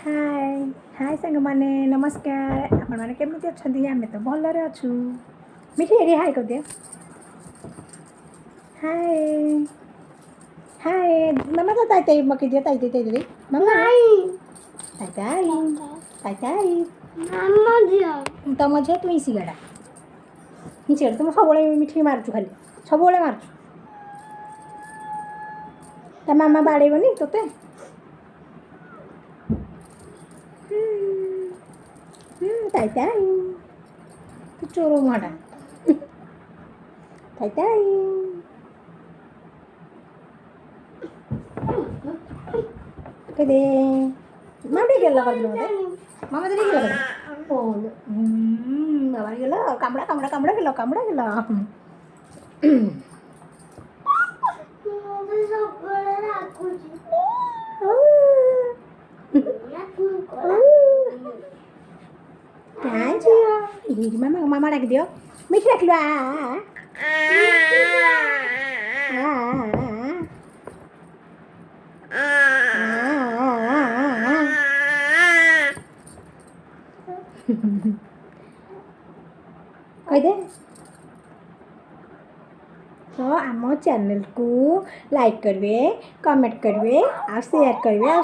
हाय हाय सांग मैंने नमस्कार आपण मैंने केमती अच्छा आम तो भलरे अच्छु मिठी एडी हाय कर दिया हाय हाय मामा तो ताई ताई मकी दिया ताई ताई ताई मामा ताई ताई ताई ताई मामा दिया तुम झे तु सिगाड़ा सिगाड़ा तुम सब मिठी मारचु खाली सब मारचु ता मामा बाड़ेबनी तोते ताई ताई तू चोरो मुहाटा ताई ताई कदे मामा गेला कर मते मामा तरी गेला ओ बाबा गेला कामडा कामडा कामडा गेला कामडा गेला क्या जी मामा मामा डाक दियो मिठी डाक लो कह दे तो आम चैनल को लाइक करेंगे कमेंट करेंगे और शेयर करेंगे और